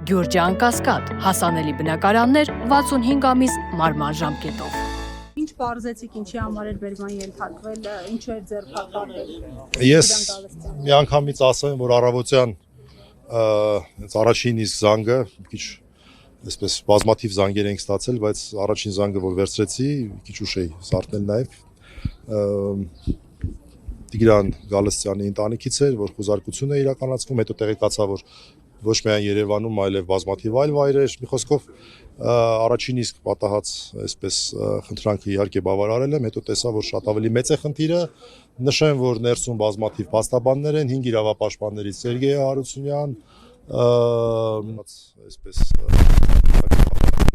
Գյուրջան Կասկադ, հասանելի բնակարաններ 65 ամիս մարման ժամկետով։ Ինչ բարձեցիք, ինչի համար էր բերման ենթարկվել, ինչու էր ձերբակալվել։ Ես մի անգամից ասեմ, որ առավոտյան առաջին իսկ զանգը, մի քիչ այսպես բազմաթիվ զանգեր ենք ստացել, բայց առաջին զանգը որ վերցրեցի, մի քիչ ուշ էի զարթնել նաև Տիգրան Գալստյանի ընտանիքից էր, որ խուզարկություն է իրականացվում, հետո տեղեկացա, որ ոչ միայն Երևանում, այլև բազմաթիվ այլ վայրեր, մի խոսքով առաջին իսկ պատահած այսպես խնդրանքը իհարկե բավարարել եմ, հետո տեսա, որ շատ ավելի մեծ է խնդիրը, նշեմ, որ ներսում բազմաթիվ փաստաբաններ են, 5 իրավապաշտպաններից Սերգեյ Հարությունյան, այսպես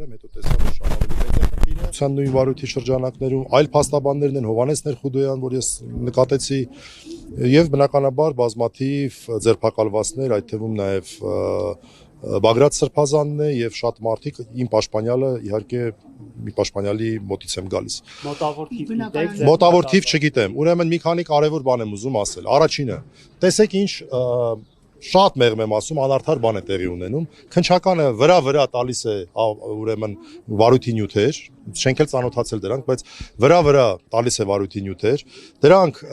հետո տեսա, որ շատ ավելի մեծ է խնդիրը։ Ցան նույն վարույթի շրջանակներում այլ փաստաբաններն են Հովհաննես Ներխուդոյան, որ ես նկատեցի, եւ բնականաբար բազմաթիվ ձերբակալվածներ, այդ թվում նաև Բագրատ Սրբազանն է եւ շատ մարդիկ իմ պաշտպանյալը իհարկե մի պաշտպանյալի մոտից եմ գալիս։ Մոտավոր թիվ չգիտեմ։ Ուրեմն մի քանի կարևոր բան եմ ուզում ասել։ Առաջինը, տեսեք ինչ շատ մեղմ եմ ասում, անարդար բան է տեղի ունենում։ Քնչականը վրա տալիս է ուրեմն վարույթի նյութեր, չենք էլ ծանոթացել դրանք, բայց վրա տալիս է վարույթի նյութեր։ Դրանք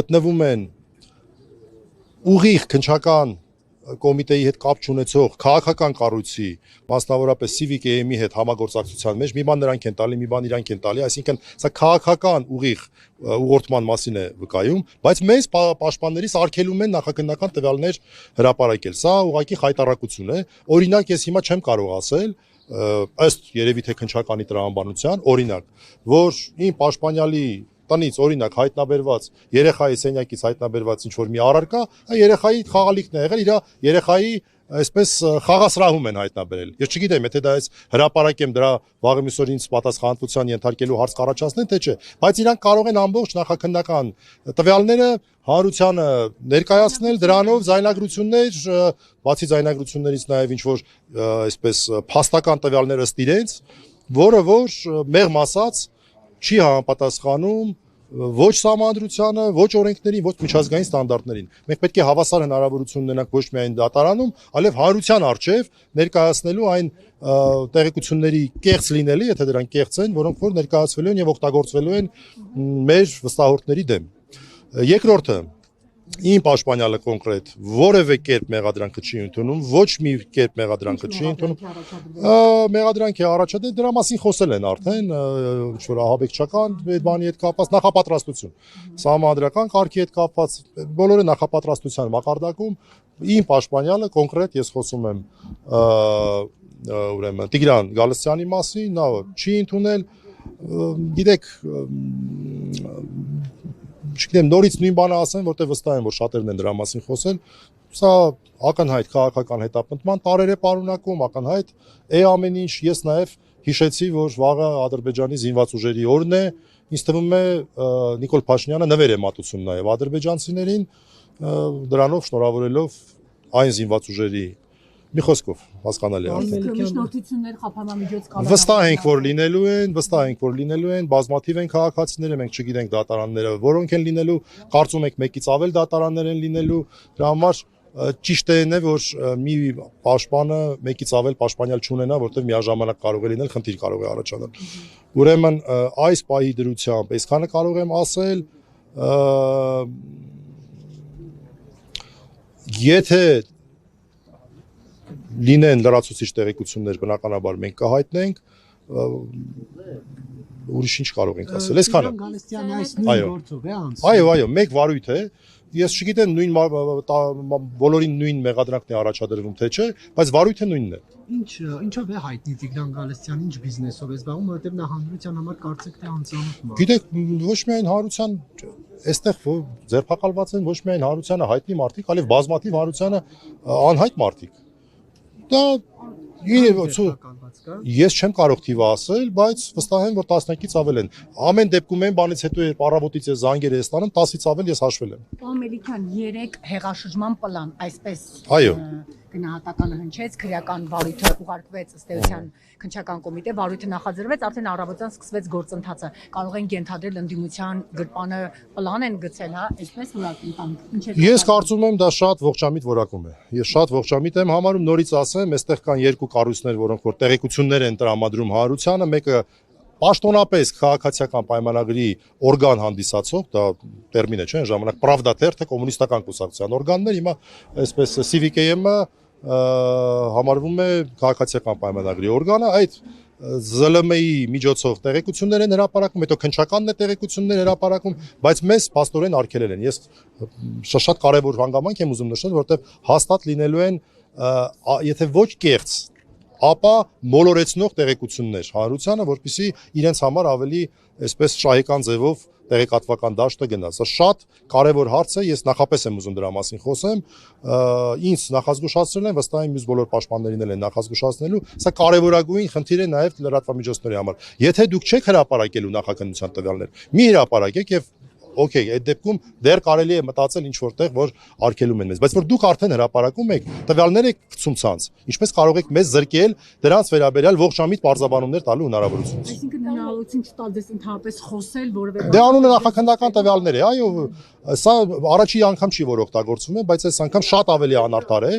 գտնվում են ուղիղ քնչական կոմիտեի հետ կապ չունեցող քաղաքական կառույցի, մասնավորապես Civic AM-ի հետ համագործակցության մեջ, մի բան նրանք են տալի, մի բան իրանք են տալի, այսինքն սա քաղաքական ուղիղ ուղղորդման մասին է վկայում, բայց մեզ պաշտպաններից արգելում են նախաքննական տվյալներ հրապարակել։ Սա ուղղակի խայտառակություն է։ Օրինակ ես հիմա չեմ կարող ասել, ըստ երևի թե քնչականի տրամաբանության, օրինակ, որ իմ պաշտպանյալի տնից օրինակ հայտնաբերված երեխայի սենյակից հայտնաբերված ինչ որ մի առարկա, երեխայի խաղալիքն է եղել, իր երեխայի այսպես խաղասրահում են հայտնաբերել։ Ես չգիտեմ, եթե դա այս հրապարակեմ դրա վաղը մյուս օր ինձ պատասխանատվության ենթարկելու հարց կառաջացնեն, թե չէ, բայց իրանք կարող են ամբողջ նախաքննական տվյալները հանրությանը ներկայացնել, դրանով զայնագրություններ, բացի զայնագրություններից նաև ինչ որ այսպես փաստական տվյալներ ըստ իրենց, որը որ մեղմ ասած չի համապատասխանում ոչ սահմանադրությանը, ոչ օրենքներին, ոչ միջազգային ստանդարտներին։ Մենք պետք է հավասար հնարավորություն ունենանք ոչ միայն դատարանում, այլև հանրության առջև ներկայացնելու այն տեղեկությունների կեղծ լինելի, եթե դրանք կեղծ են, որոնք որ ներկայացվելու են եւ օգտագործվելու են մեր վստահորդների դեմ։ Երկրորդը, իմ պաշտպանյալը կոնկրետ որևէ կերպ մեղադրանքը չի ընդունում, ոչ մի կերպ մեղադրանքը չի ընդունում։ Մեղադրանք է առաջադրել, դրա մասին խոսել են արդեն, ինչ որ ահաբեկչական այդ բանի հետ կապված նախապատրաստություն, սահմանադրական կարգի հետ կապված, բոլորը նախապատրաստության մակարդակում իմ պաշտպանյալը կոնկրետ ես խոսում եմ ուրեմն Տիգրան Գալստյանի մասին, նա չի ընդունել, գիտեք, չգիտեմ, նորից նույն բանը ասեմ, որտեղ վստահ եմ, որ շատերն են դրա մասին խոսել, սա ակնհայտ քաղաքական հետապնդման տարեր է պարունակում, ակնհայտ է ամեն ինչ, ես նաև հիշեցի, որ վաղը Ադրբեջանի զինված ուժերի օրն է, ինձ թվում է Նիկոլ Փաշինյանը նվեր է մատուցում նաև ադրբեջանցիներին, դրանով շնորհավորելով այն զինված ուժերի մի խոսքով հասկանալի է արդեն։ Միջնորդություններ խափանամիջոց կալան։ Վստահ ենք, որ լինելու են, բազմաթիվ են քաղաքացիները, մենք չգիտենք դատարանները, որոնք են լինելու, կարծում եք մեկից ավել դատարաններ են լինելու, դրա համար ճիշտ է, որ մի պաշտպանը մեկից ավել պաշտպանյալ չունենա, որտեղ միաժամանակ կարող է լինել, խնդիր կարող է առաջանալ։ Ուրեմն այս պահի դրությամբ այսքանը կարող եմ ասել, եթե լինեն լրացուցիչ տեղեկություններ, բնականաբար մենք կհայտնենք, ուրիշ ինչ կարող ենք ասել, այսքանը։ Այո, մեկ վարույթ է, ես չգիտեմ բոլորին նույն մեղադրանքն է առաջադրվում, թե չէ, բայց վարույթը նույնն է։ Ինչով է հայտնի Տիգրան Գալստյանը, ինչ բիզնեսով է զբաղվում, որովհետև նա հանրության համար կարծեք թե անծանոթ մարդ։ Գիտեք, ոչ միայն հանրության, այստեղ ձերբակալված են ոչ միայն հանրությանը հայտնի մարդիկ, այլև բազմաթիվ հանրությանը անհայտ մարդիկ։ Դա եղած կա։ Ես չեմ կարող թիվը ասել, բայց վստահ եմ, որ 10-ից ավել են։ Ամեն դեպքում այն բանից հետո երբ առավոտից ես զանգեր ես ստանում, 10-ից ավել ես հաշվել եմ։ Պարոն Մելիքյան, 3 հեղաշրջման պլան, այսպես Այո։ գնահատականը հնչեց, քրեական վարույթը ուղարկվեց ըստ էության քննչական կոմիտե, վարույթը նախաձեռնվեց, արդեն առավոտյան սկսվեց գործընթացը։ Կարող ենք ենթադրել ընդդիմության գրպանը պլան են գցել, հա, այսպես որակին։ Ես կարծում եմ դա շատ ողջամիտ որակում է։ Ես շատ ողջամիտ եմ համարում, նորից ասեմ, այստեղ կան երկու կառույցներ, որոնք որ տեղեկություններ են տրամադրում հանրությանը, մեկը պաշտոնապես քաղաքացիական պայմանագրի օրգան հանդիսացող, դա տերմին է, չէ՞, ժամանակ Pravda թերթը կոմունիստական կուսակցության օրգաններ, հիմա այսպես CVKM-ը համարվում է քաղաքացիական պայմանագրի օրգանը, այդ ԶԼՄ-ի միջոցով տեղեկություններ են հրապարակում, հետո քննչականն է տեղեկություններ հրապարակում, բայց մեզ փաստորեն արգելել են։ Ես շատ կարևոր հանգամանք եմ ուզում նշել, որովհետև հաստատ լինելու են, եթե ոչ կեղծ, ապա մոլորեցնող տեղեկություններ հանրությանը, որպեսզի իրենց համար ավելի այսպես շահեկան ձևով տեղեկատվական դաշտը գնա։ Սա շատ կարևոր հարց է, ես նախապես եմ ուզում դրա մասին խոսեմ, ինձ նախազգուշացրել են, վստահ եմ մյուս բոլոր պաշտպաններին են նախազգուշացնելու, սա կարևորագույն խնդիր է նաև լրատվամիջոցների համար։ Եթե դուք չեք հրապարակելու նախաքննության տվյալներ, մի հրապարակեք եւ Okay, այդ դեպքում դեռ կարելի է մտածել ինչ որտեղ, որ արգելում են մեզ, բայց որ դուք արդեն հրապարակում եք, տվյալներ եք գցում ցանց, ինչպես կարող եք մեզ զրկել դրանց վերաբերյալ ողջամիտ պարզաբանումներ տալու հնարավորությունից։ Այսինքն հնարավորություն չտալ դες ընդհանրապես խոսել որևէ Դե անունը նախաքննական տվյալներ է, այո, սա առաջի անգամ չի որ օգտագործվում է, բայց այս անգամ շատ ավելի անարտար է,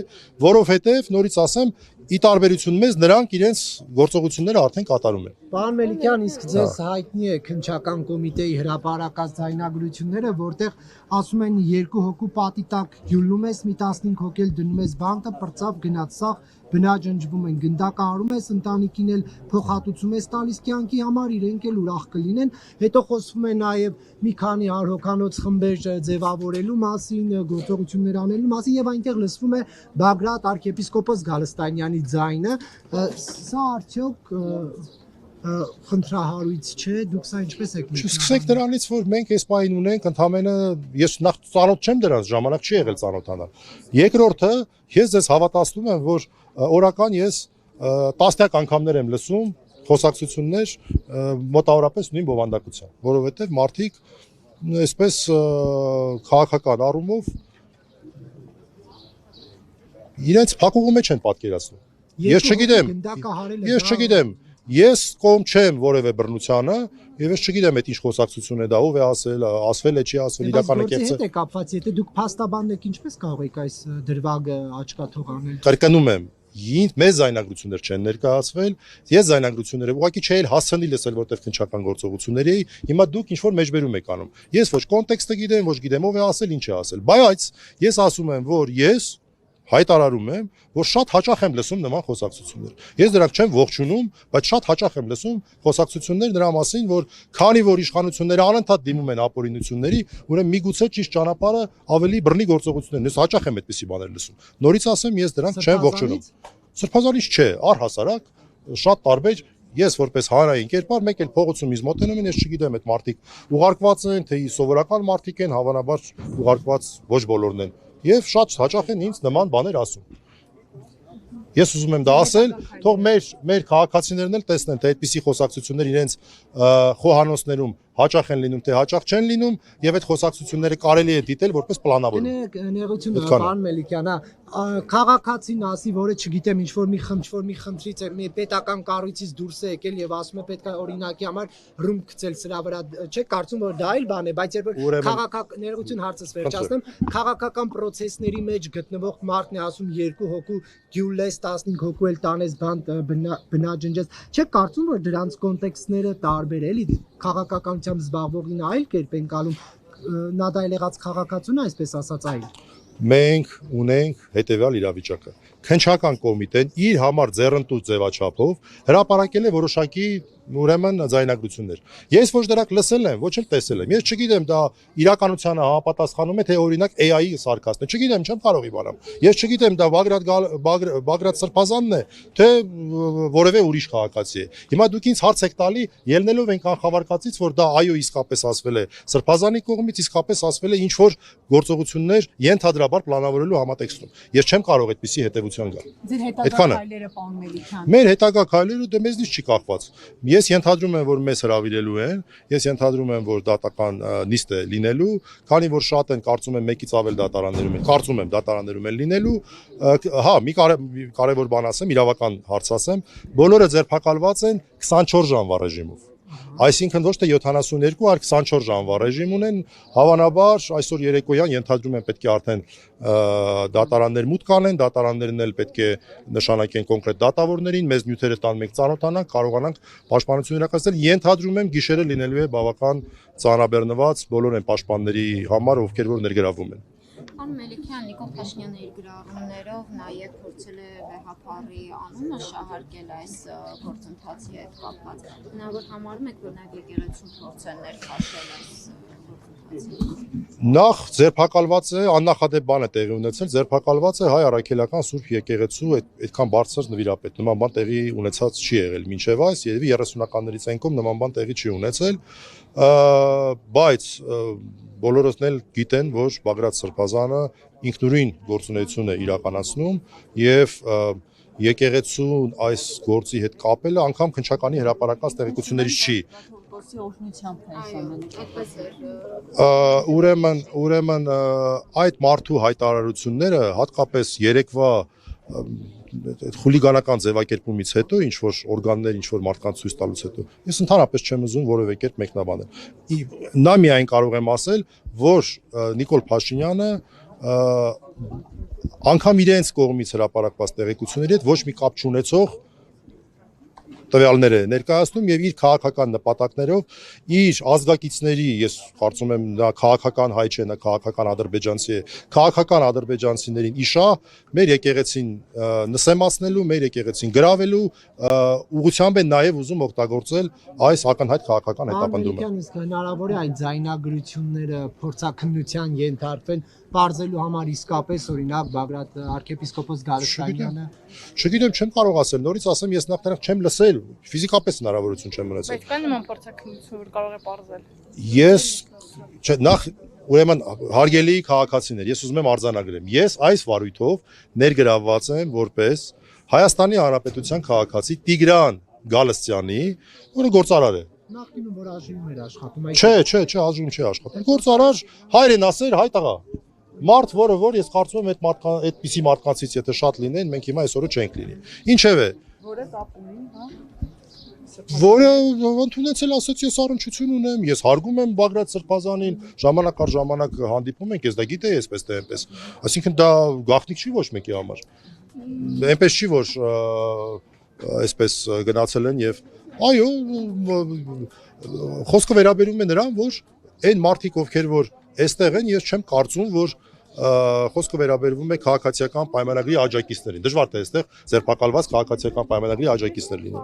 որովհետև նորից ասեմ, ի տարբերություն մեզ նրանք իրենց գործողությունները արդեն կատարում են։ Պարոն Մելիքյան, իսկ ձեզ հայտնի է քննչական կոմիտեի հրապարակած ձայնագրությունները, որտեղ ասում են երկու հոգու պատի տակ գյուլնում ես, մի 15 հոգել դնում ես բանկը, պրծավ գնաց, սա բնաջնջվում են, գնդակահարում ես, ընտանիքին էլ փոխհատուցում ես տալիս կյանքի համար, իրենք էլ ուրախ կլինեն։ Հետո խոսվում է նաև մի քանի հոգանոց խմբեր ձևավորելու մասին, գործողություններ անելու մասին եւ այնտեղ լսվում է Բագրատ arczepiskopos Գալստանյանի ձայնը։ Սա արդյոք խնդրահարույց չէ, դուք սա ինչպես եք մեկնաբանում։ Չսկսեք դրանից, որ մենք այս պահին ունենք ընդհանրապես ես նախ ծանոթ չեմ դրանց, ժամանակ չի եղել ծանոթանալ։ Երկրորդը, ես ձեզ հավատացնում եմ, որ օրական ես տասնյակ անգամներ եմ լսում խոսակցություններ մոտավորապես նույն բովանդակության, որովհետև մարդիկ այսպես քաղաքական առումով իրենց փակուղու մեջ են պատկերացնում։ Ես չգիտեմ, ես կողմ չեմ որևէ բռնությանը եւ ես չգիտեմ այդ ինչ խոսակցություն է դա, ով է ասվել է, չի ասվել, իրական է կեղծ է։ Եթե կապված, եթե դուք փաստաբանն եք, ինչպես կարող եք այս դրվագը աչքաթող անել։ Կրկնում եմ, մեզ զայնագրություններ չեն ներկայացվել, ես զայնագրությունները ուղղակի չէի հասցնի լսել, որտեղ քննչական գործողություններ էի, հիմա դուք ինչ որ մեջբերում եք անում։ Ես ոչ կոնտեքստը գիտեմ, ոչ գիտեմ ով է ասել, ինչ է ասել, բայց ես ասում եմ, որ ես հայտարարում եմ, որ շատ հաճախ եմ լսում նման խոսակցություններ։ Ես դրանք չեմ ողջունում, բայց շատ հաճախ եմ լսում խոսակցություններ նրա մասին, որ քանի որ իշխանությունները անընդհատ դիմում են ապօրինությունների, ուրեմն միգուցե ճիշտ ճանապարհը ավելի բռնի գործողություններն է։ Ես հաճախ եմ այդպիսի բաներ լսում։ Նորից ասեմ, ես դրանք չեմ ողջունում։ Սրբազանից չէ, առհասարակ շատ տարբեր ես որպես հանրային կերպար մեկ էլ փողոցումից մոտենում են, ես չգիտեմ այդ մարդիկ ուղարկված են, թե սովորական մարդիկ են, հավանաբար ուղարկված ոչ բոլորն են։ Եվ շատ հաճախ են ինձ նման բաներ ասում։ Ես ուզում եմ դա ասել, թող մեր քաղաքացիներն էլ տեսնեն, թե այդպիսի խոսակցություններ իրենց խոհանոցներում հաճախ են լինում, թե հաճախ չեն լինում, եւ այդ խոսակցությունները կարելի է դիտել որպես պլանավորում։ Ներողություն, պարոն Մելիքյան, քաղաքացին ասի, որը չգիտեմ ինչ որ մի խնդրից է, մի պետական կառույցից դուրս է եկել եւ ասում է պետք է օրինակի համար ռում գցել սրա վրա, չէ՞, կարծում որ դա էլ բան է, բայց երբ որ ներողություն հարցս վերջացնեմ, քաղաքական process-ների մեջ գտնվող մարդն է ասում երկու հոգու գյուլես 15 հոգու էլ տանես բնաջնջես, չէ՞ կարծում որ դրանց կոնտեքստները տարբեր է, էլի քաղաքականությամբ զբաղվողին այլ կերպ են կալում, նա դա եղած քաղաքացուն այսպես ասած այլ։ Մենք ունենք հետևյալ իրավիճակը։ Քննչական կոմիտեն իր համար ձեռնտու ձևաչափով հրապարակել է որոշակի ուրեմն ձայնագրություններ։ Ես ոչ դրանք լսել եմ, ոչ էլ տեսել եմ։ Ես չգիտեմ դա իրականությանը համապատասխանում է թե օրինակ AI-ի սարքաստն է։ Չգիտեմ, չեմ կարող իմանալ։ Ես չգիտեմ դա Բագրատ Սրբազանն է, թե որևէ ուրիշ քաղաքացի է։ Հիմա դուք ինձ հարց եք տալի, ելնելով ենք անխավարկածից, որ դա այո իսկապես ասվել է Սրբազանի կողմից, իսկապես ասվել է ինչ որ գործողություններ ենթադրաբար պլանավորելու համատեքստում։ Ես չեմ կարող այդպիսի հետևության գալ։ Ձեր հետագա քայլերը, պարոն Մելիքյան։ Մեր հետագա քայլերը դե մեզնից չի կախված։ Ես ենթադրում եմ, որ մեզ հրավիրելու են, ես ենթադրում եմ, որ դատական նիստ է լինելու, քանի որ շատ են կարծում եմ մեկից ավել դատարաններում են, կարծում եմ դատարաններում են լինելու, հա, մի կարևոր բան ասեմ, իրավական հարց ասեմ, բոլորը ձերբակալված են 24 ժամվա ռեժիմով։ Այսինքն ոչ թե 72, այլ 24 ժամվա ռեժիմ ունեն, հավանաբար այսօր երեկոյան ենթադրում եմ պետք է արդեն դատարաններ մուտք անեն, դատարաններն էլ պետք է նշանակեն կոնկրետ դատավորներին, մեզ նյութերը տան մենք ծանոթանանք, կարողանանք պաշտպանություն իրականացնել, ենթադրում եմ գիշերը լինելու է բավական ծանրաբեռնված բոլոր այն պաշտպանների համար, ովքեր որ ներգրավում են։ Պարոն Մելիքյան, Նիկոլ Փաշինյանը իր գրառումներով նաև փորձել է վեհապարի անունը շահարկել այս գործընթացի հետ կապված։ Հնարավոր համարում եք, որ նաև եկեղեցու փորձել ներքաշել այս գործընթացին։ Նախ ձերբակալված է, աննախադեպ բան է տեղի ունեցել, ձերբակալված է Հայ Առաքելական Սուրբ եկեղեցու այդքան բարձր նվիրապետ։ Նման բան տեղի ունեցած չի եղել մինչև այս, երևի 30-ականներից այնքոմ նման բան տեղի չի ունեցել, բայց բոլորովն էլ գիտեն, որ Բագրատ Սրբազանը ինքնուրույն գործունեություն է իրականացնում եւ եկեղեցուն այս գործի հետ կապելը անգամ քննչականի հրապարակած տեղեկություններից չի։ Ուրեմն այդ մարդու հայտարարությունները հատկապես երեկվա խուլիգանական ձևակերպումից հետո ինչ որ օրգաններ ինչ որ մարդկանց ցույց տալուց հետո ես ընդհանրապես չեմ ուզում որևէ կերպ մեկնաբանել։ Նա միայն կարող եմ ասել, որ Նիկոլ Փաշինյանը անգամ իրենց կողմից հրապարակված տեղեկությունների հետ ոչ մի կապ չունեցող տվյալներ է ներկայացնում եւ իր քաղաքական նպատակներով իր ազգակիցների, ես կարծում եմ նա քաղաքական հայ չէ, նա քաղաքական ադրբեջանցի է, քաղաքական ադրբեջանցիներին իշա մեր եկեղեցին նսեմացնելու, մեր եկեղեցին գրավելու ուղղությամբ են նաեւ ուզում օգտագործել այս ակնհայտ քաղաքական հետապնդումը։ Իսկ հնարավոր է այդ ձայնագրությունները փորձաքննության ենթարկվեն բարձելու համար իսկապես օրինակ Բագրատ arczepiskopos Գալստանյանը։ Չգիտեմ, չեմ կարող ասել, նորից ասեմ, ես նախ չեմ լսել, ֆիզիկապես հնարավորություն չեմ ունեցել։ Բայց կա նման փորձաքննություն, որ կարող է բարձել։ Ես նախ ուրեմն հարգելի քաղաքացիներ, ես ուզում եմ արձանագրեմ։ Ես այս վարույթով ներգրավված եմ որպես Հայաստանի Հանրապետության քաղաքացի Տիգրան Գալստյանի, որը գործարար է։ Նախկինում որ աժիվում էր աշխատում, Չէ, աժիվում չի աշխատում։ Գործարար հայրեն ասեր, հայ տղա։ Մարդ, որը որ ես կարծում եմ այդպիսի մարդկանցից եթե շատ լինեն, մենք հիմա այսօրը չենք լինի։ Ինչևէ, Որը ապունին, հա։ որը ընդունեցել ասաց ես առնչություն ունեմ, ես հարգում եմ Բագրատ Սրբազանին, ժամանակ առ ժամանակ հանդիպում ենք, ես դա գիտեի այսպես թե այնպես։ Այսինքն դա գաղտնիք չի ոչ մեկի համար։ Այնպես չի, որ այսպես գնացել են եւ այո, խոսքը վերաբերում է նրան, որ այն մարդիկ, ովքեր որ այստեղ են, ես չեմ կարծում, որ խոսքը վերաբերվում է քաղաքացիական պայմանագրի աջակիցներին։ Դժվար թե այստեղ ձերբակալված քաղաքացիական պայմանագրի աջակիցներ լինեն։